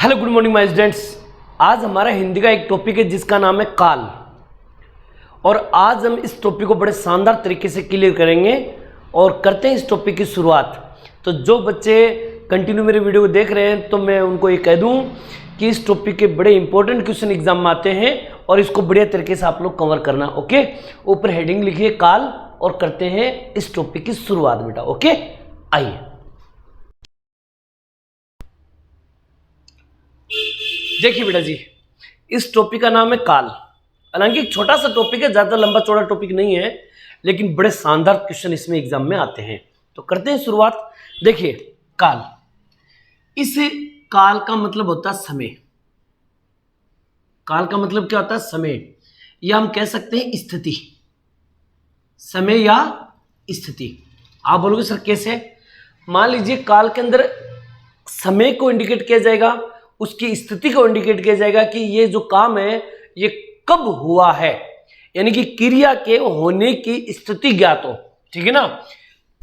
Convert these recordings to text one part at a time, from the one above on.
Hello good morning my students. आज हमारा हिंदी का एक टॉपिक है जिसका नाम है काल, और आज हम इस टॉपिक को बड़े शानदार तरीके से क्लियर करेंगे और करते हैं इस टॉपिक की शुरुआत। तो जो बच्चे कंटिन्यू मेरे वीडियो को देख रहे हैं तो मैं उनको ये कह दूं कि इस टॉपिक के बड़े इंपॉर्टेंट क्वेश्चन एग्जाम में आते हैं और इसको बढ़िया तरीके से आप लोग कवर करना। ओके, ऊपर हेडिंग लिखिए काल और करते हैं इस टॉपिक की शुरुआत बेटा। ओके, आइए देखिए बेटा जी, इस टॉपिक का नाम है काल। हालांकि एक छोटा सा टॉपिक है, ज्यादा लंबा चौड़ा टॉपिक नहीं है, लेकिन बड़े शानदार क्वेश्चन इसमें एग्जाम में आते हैं। तो करते हैं शुरुआत। देखिए काल, इस काल का मतलब होता है समय। काल का मतलब क्या होता है? समय, या हम कह सकते हैं स्थिति। समय या स्थिति। आप बोलोगे सर कैसे? मान लीजिए काल के अंदर समय को इंडिकेट किया जाएगा, उसकी स्थिति को इंडिकेट किया जाएगा कि ये जो काम है ये कब हुआ है, यानी कि क्रिया के होने की स्थिति ज्ञात हो। ठीक है ना?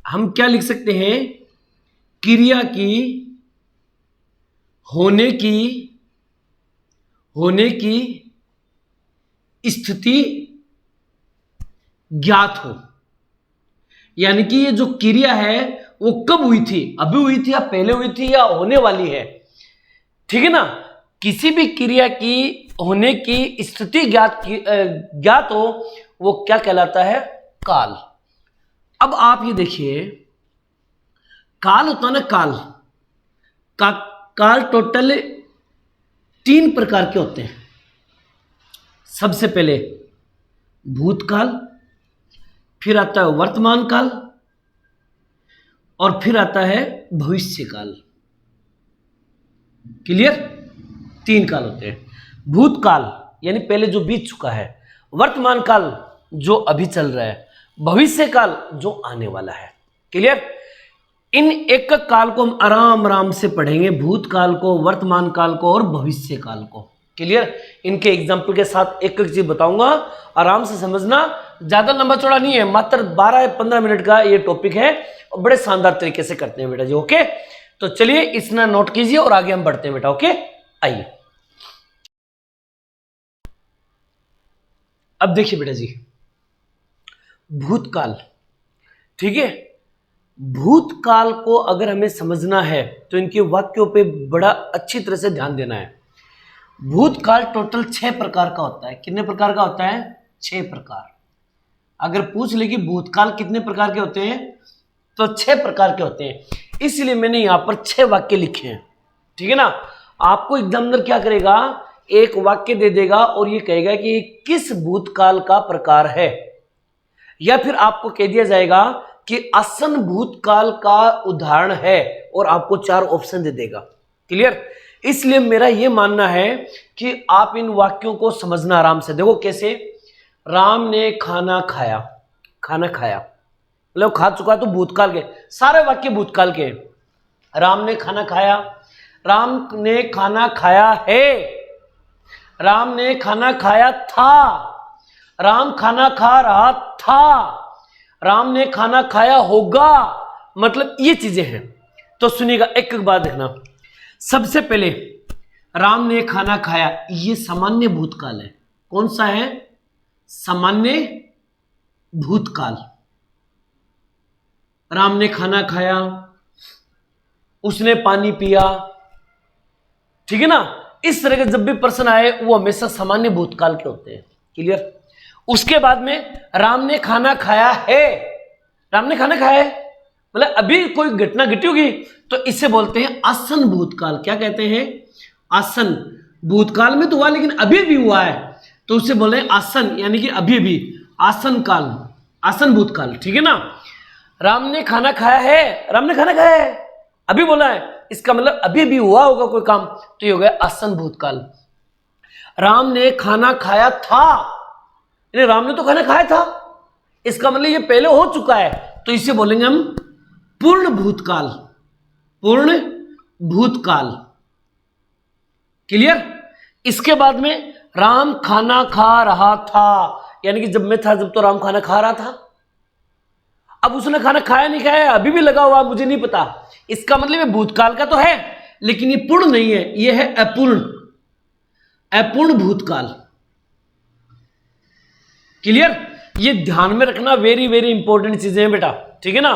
हम क्या लिख सकते हैं? क्रिया की होने की स्थिति ज्ञात हो, यानी कि ये जो क्रिया है वो कब हुई थी, अभी हुई थी या पहले हुई थी या होने वाली है। ठीक है ना? किसी भी क्रिया की होने की स्थिति ज्ञात हो वो क्या कहलाता है? काल। अब आप ये देखिए, काल होता है ना, काल टोटल 3 प्रकार के होते हैं। सबसे पहले भूतकाल, फिर आता है वर्तमान काल, और फिर आता है भविष्य काल। क्लियर? 3 काल होते हैं। भूतकाल यानी पहले जो बीत चुका है, वर्तमान काल जो अभी चल रहा है, भविष्य काल जो आने वाला है। क्लियर? इन एक काल को हम आराम से पढ़ेंगे, भूतकाल को, वर्तमान काल को और भविष्य काल को। क्लियर? इनके एग्जाम्पल के साथ एक चीज बताऊंगा, आराम से समझना, ज्यादा लंबा चौड़ा नहीं है, मात्र 12 या 15 मिनट का ये टॉपिक है और बड़े शानदार तरीके से करते हैं बेटा जी। ओके, तो चलिए इसना नोट कीजिए और आगे हम बढ़ते हैं बेटा। ओके, आइए अब देखिए बेटा जी, भूतकाल। ठीक है, भूतकाल को अगर हमें समझना है तो इनके वाक्यों पे बड़ा अच्छी तरह से ध्यान देना है। भूतकाल टोटल 6 प्रकार का होता है। कितने प्रकार का होता है? 6 प्रकार। अगर पूछ ले कि भूतकाल कितने प्रकार के होते हैं तो 6 प्रकार के होते हैं, इसलिए मैंने यहां पर 6 वाक्य लिखे हैं। ठीक है ना? आपको एग्जामिनर क्या करेगा? एक वाक्य दे देगा और ये कहेगा कि किस भूतकाल का प्रकार है, या फिर आपको कह दिया जाएगा कि आसन भूतकाल का उदाहरण है और आपको 4 ऑप्शन दे देगा। क्लियर? इसलिए मेरा यह मानना है कि आप इन वाक्यों को समझना आराम से। देखो कैसे, राम ने खाना खाया, खाना खाया मतलब खा चुका, तो भूतकाल के सारे वाक्य भूतकाल के। राम ने खाना खाया, राम ने खाना खाया है, राम ने खाना खाया था, राम खाना खा रहा था, राम ने खाना खाया होगा, मतलब ये चीजें हैं। तो सुनिएगा, एक एक बात देखना। सबसे पहले राम ने खाना खाया, ये सामान्य भूतकाल है। कौन सा है? सामान्य भूतकाल। राम ने खाना खाया, उसने पानी पिया। ठीक है ना? इस तरह के जब भी प्रश्न आए वो हमेशा सामान्य भूतकाल के होते हैं। क्लियर? उसके बाद में राम ने खाना खाया है, राम ने खाना खाया है मतलब अभी कोई घटना घटी होगी, तो इसे बोलते हैं आसन भूतकाल। क्या कहते हैं? आसन। भूतकाल में तो हुआ लेकिन अभी भी हुआ है, तो उसे बोले आसन, यानी कि अभी भी, आसन काल, आसन भूतकाल। ठीक है ना? राम ने खाना खाया है, राम ने खाना खाया है, अभी बोला है, इसका मतलब अभी भी हुआ होगा कोई काम, तो ये हो गया आसन भूतकाल। राम ने खाना खाया था, यानी राम ने तो खाना खाया था, इसका मतलब ये पहले हो चुका है, तो इसे बोलेंगे हम पूर्ण भूतकाल। पूर्ण भूतकाल। क्लियर? इसके बाद में राम खाना खा रहा था, यानी कि जब मैं था जब तो राम खाना खा रहा था, अब उसने खाना खाया नहीं खाया, अभी भी लगा हुआ, मुझे नहीं पता, इसका मतलब ये भूतकाल का तो है लेकिन ये पूर्ण नहीं है, ये है अपूर्ण, अपूर्ण भूतकाल। क्लियर? ये ध्यान में रखना, वेरी वेरी इंपॉर्टेंट चीजें हैं बेटा, ठीक है ना।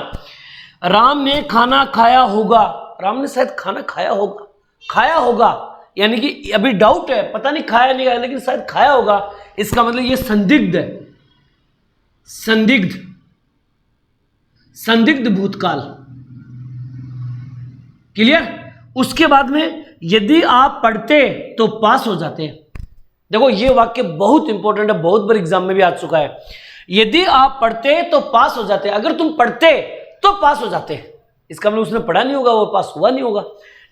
राम ने खाना खाया होगा, राम ने शायद खाना खाया होगा, खाया होगा यानी कि अभी डाउट है, पता नहीं खाया नहीं खाया, लेकिन शायद खाया होगा, इसका मतलब ये संदिग्ध है, संदिग्ध, संदिग्ध भूतकाल। क्लियर? उसके बाद में यदि आप पढ़ते तो पास हो जाते। देखो ये वाक्य बहुत इंपॉर्टेंट है, बहुत बार एग्जाम में भी आ चुका है। यदि आप पढ़ते तो पास हो जाते, अगर तुम पढ़ते तो पास हो जाते, इसका मतलब उसने पढ़ा नहीं होगा, वो पास हुआ नहीं होगा,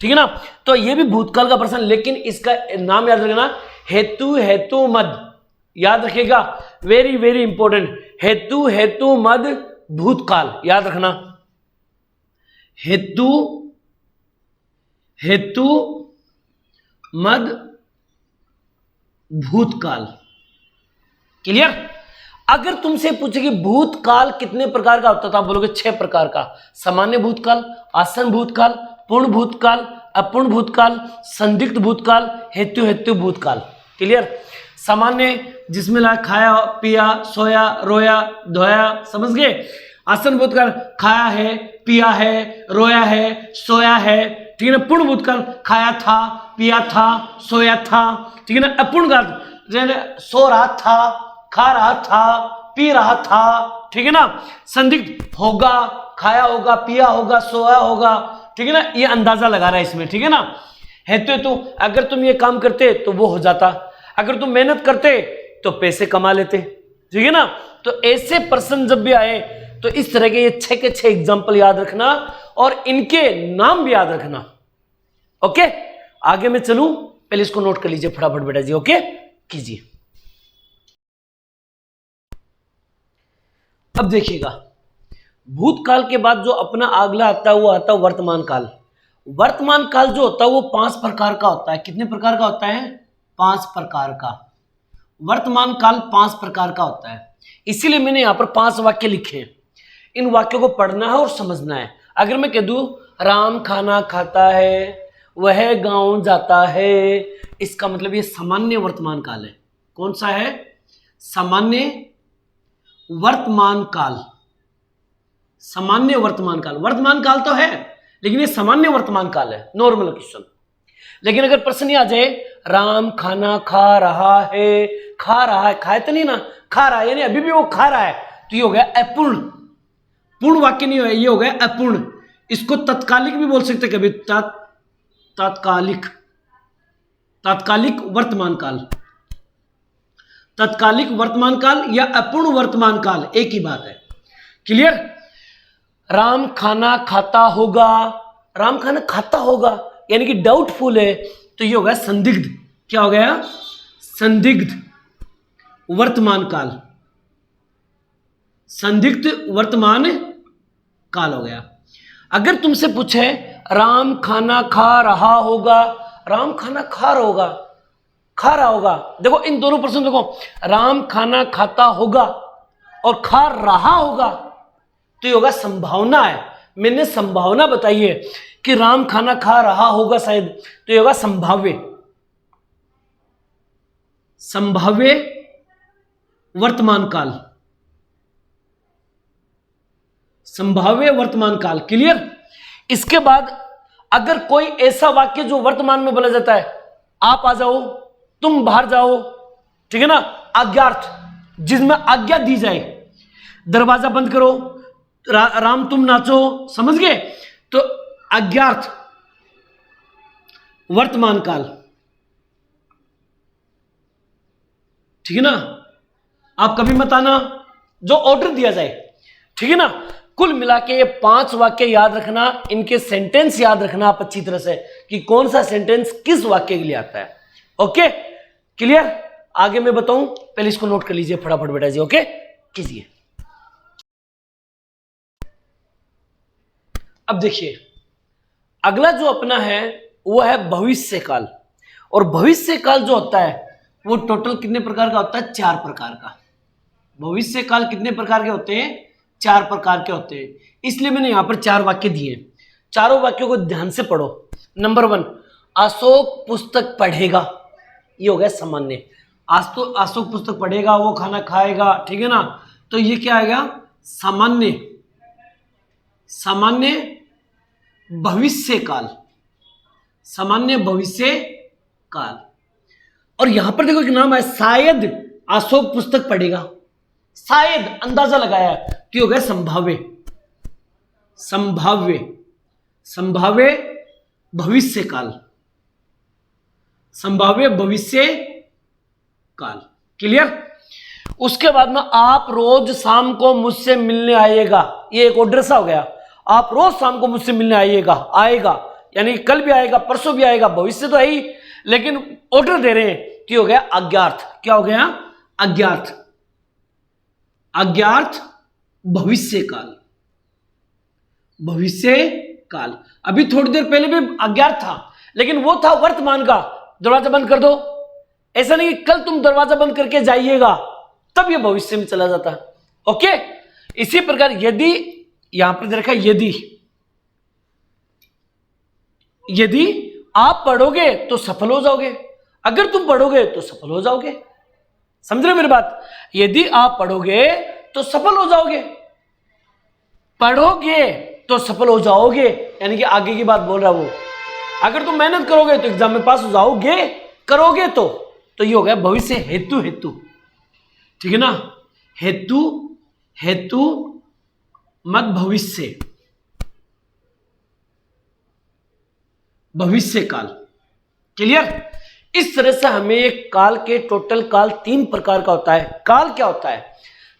ठीक है ना। तो ये भी भूतकाल का प्रश्न, लेकिन इसका नाम याद रखना, हेतु हेतु मद, याद रखिएगा, वेरी वेरी इंपॉर्टेंट, हेतु हेतु मद भूतकाल, याद रखना, हेतु हेतु मद भूतकाल। क्लियर? अगर तुमसे पूछे कि भूतकाल कितने प्रकार का होता था, आप बोलोगे 6 प्रकार का, सामान्य भूतकाल, आसन भूतकाल, पूर्ण भूतकाल, अपूर्ण भूतकाल, संदिग्ध भूतकाल, हेतु हेतु भूतकाल। क्लियर? सामान्य जिसमें ला खाया पिया सोया रोया धोया, समझ गए। आसन भूतकाल खाया है पिया है रोया है सोया है, ठीक है ना। पूर्ण भूतकाल खाया था पिया था सोया था, ठीक है ना। अपूर्ण काल सो रहा था खा रहा था पी रहा था, ठीक है ना। संदिग्ध होगा, खाया होगा पिया होगा सोया होगा, ठीक है ना, ये अंदाजा लगा रहा है इसमें, ठीक है ना। हेतु हेतु, अगर तुम ये काम करते तो वो हो जाता, अगर तुम मेहनत करते तो पैसे कमा लेते, ठीक है ना। तो ऐसे प्रश्न जब भी आए तो इस तरह के ये 6 के 6 एग्जाम्पल याद रखना और इनके नाम भी याद रखना। ओके, आगे मैं चलूं, पहले इसको नोट कर लीजिए फटाफट बेटा जी, ओके कीजिए। अब देखिएगा, भूतकाल के बाद जो अपना अगला आता है वो आता है वर्तमान काल। वर्तमान काल जो होता है वो 5 प्रकार का होता है। कितने प्रकार का होता है? 5 प्रकार का। वर्तमान काल 5 प्रकार का होता है, इसीलिए मैंने यहां पर 5 वाक्य लिखे हैं। इन वाक्यों को पढ़ना है और समझना है। अगर मैं कह दूं राम खाना खाता है, वह गांव जाता है, इसका मतलब ये सामान्य वर्तमान काल है। कौन सा है? सामान्य वर्तमान काल। सामान्य वर्तमान काल, वर्तमान काल तो है लेकिन ये सामान्य वर्तमान काल है, नॉर्मल क्वेश्चन। लेकिन अगर प्रश्न ही आ जाए राम खाना खा रहा है, खा रहा है, खाए तो नहीं ना, खा रहा है यानी अभी भी वो खा रहा है, तो ये हो गया अपूर्ण। पूर्ण वाक्य नहीं हो, ये हो गया अपूर्ण। इसको तत्कालिक भी बोल सकते कभी, तात्कालिक, तात्कालिक वर्तमान काल, तत्कालिक वर्तमान काल या अपूर्ण वर्तमान काल, एक ही बात है। क्लियर? राम खाना खाता होगा, राम खाना खाता होगा यानी कि डाउटफुल है, तो ये हो गया संदिग्ध। क्या हो गया? संदिग्ध वर्तमान काल, संदिग्ध वर्तमान काल हो गया। अगर तुमसे पूछे राम खाना खा रहा होगा, राम खाना खा रहा होगा, खा रहा होगा, देखो इन दोनों प्रश्न देखो, राम खाना खाता होगा और खा रहा होगा, तो ये होगा संभावना है। मैंने संभावना बताई है कि राम खाना खा रहा होगा शायद, तो ये होगा संभाव्य, संभाव्य वर्तमान काल, संभाव्य वर्तमान काल। क्लियर? इसके बाद अगर कोई ऐसा वाक्य जो वर्तमान में बोला जाता है, आप आ जाओ, तुम बाहर जाओ, ठीक है ना, आज्ञार्थ, जिसमें आज्ञा दी जाए, दरवाजा बंद करो, राम तुम नाचो, समझ गए, तो आज्ञार्थ वर्तमान काल, ठीक है ना। आप कभी मत आना, जो ऑर्डर दिया जाए, ठीक है ना। कुल मिला के ये 5 वाक्य याद रखना, इनके सेंटेंस याद रखना आप अच्छी तरह से कि कौन सा सेंटेंस किस वाक्य के लिए आता है। Okay clear? आगे मैं बताऊं, पहले इसको नोट कर लीजिए फटाफट बेटा जी, ओके कीजिए। अब देखिए, अगला जो अपना है वो है भविष्य काल। और भविष्य काल जो होता है वो टोटल कितने प्रकार का होता है? 4 प्रकार का। भविष्य काल कितने प्रकार के होते हैं? 4 प्रकार के होते हैं। इसलिए मैंने यहां पर 4 वाक्य दिए। चारों वाक्यों को ध्यान से पढ़ो, नंबर 1, अशोक पुस्तक पढ़ेगा, ये हो गया सामान्य। अशोक पुस्तक पढ़ेगा, वो खाना खाएगा, ठीक है ना, तो ये क्या आएगा, सामान्य। सामान्य भविष्य काल, सामान्य भविष्य काल। और यहां पर देखो एक नाम है, शायद अशोक पुस्तक पढ़ेगा, शायद अंदाजा लगाया, तो हो गया संभाव्य। संभाव्य, संभाव्य भविष्य काल, संभाव्य भविष्य काल। क्लियर। उसके बाद में आप रोज शाम को मुझसे मिलने आइएगा, ये एक ऑर्डर सा हो गया, आप रोज शाम को मुझसे मिलने आइएगा। आएगा यानी कल भी आएगा, परसों भी आएगा, भविष्य तो है ही, लेकिन ऑर्डर दे रहे हैं, कि हो गया अज्ञात। क्या हो गया, अज्ञात। अज्ञात भविष्य काल, भविष्य काल। अभी थोड़ी देर पहले भी अज्ञात था, लेकिन वो था वर्तमान का, दरवाजा बंद कर दो, ऐसा नहीं कि कल तुम दरवाजा बंद करके जाइएगा, तब ये भविष्य में चला जाता। ओके। इसी प्रकार यदि, यहां पर देखा, यदि आप पढ़ोगे तो सफल हो जाओगे, अगर तुम पढ़ोगे तो सफल हो जाओगे। समझ रहे मेरी बात, यदि आप पढ़ोगे तो सफल हो जाओगे, पढ़ोगे तो सफल हो जाओगे, यानी कि आगे की बात बोल रहा वो। अगर तुम मेहनत करोगे तो एग्जाम में पास हो जाओगे, करोगे तो ये हो गया भविष्य हेतु। हेतु, ठीक है ना, हेतु, हेतु मत भविष्य, भविष्य काल। क्लियर। इस तरह से हमें एक काल के टोटल काल 3 प्रकार का होता है। काल क्या होता है,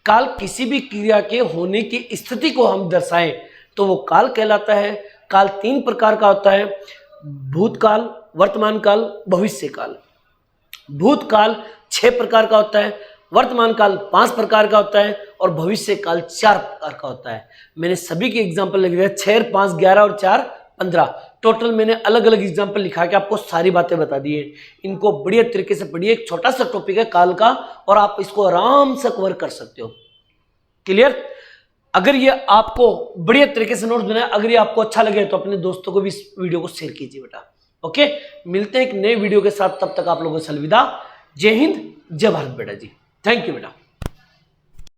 काल किसी भी क्रिया के होने की स्थिति को हम दर्शाएं तो वो काल कहलाता है। काल 3 प्रकार का होता है, भूतकाल, वर्तमान काल, भविष्य काल। भूतकाल 6 प्रकार का होता है, वर्तमान काल 5 प्रकार का होता है और भविष्य काल 4 प्रकार का होता है। मैंने सभी के एग्जाम्पल लिख दिया, 6, 5, 11 और 4, 15। टोटल मैंने अलग अलग एग्जाम्पल लिखा के आपको सारी बातें बता दी है। इनको बढ़िया तरीके से पढ़िए, एक छोटा सा टॉपिक है काल का और आप इसको आराम से कवर कर सकते हो। क्लियर। अगर ये आपको बढ़िया तरीके से नोट्स बनाए, अगर ये आपको अच्छा लगे तो अपने दोस्तों को भी इस वीडियो को शेयर कीजिए बेटा। ओके, मिलते हैं एक नए वीडियो के साथ, तब तक आप लोगों से अलविदा। जय हिंद, जय भारत बेटा जी। थैंक यू बेटा।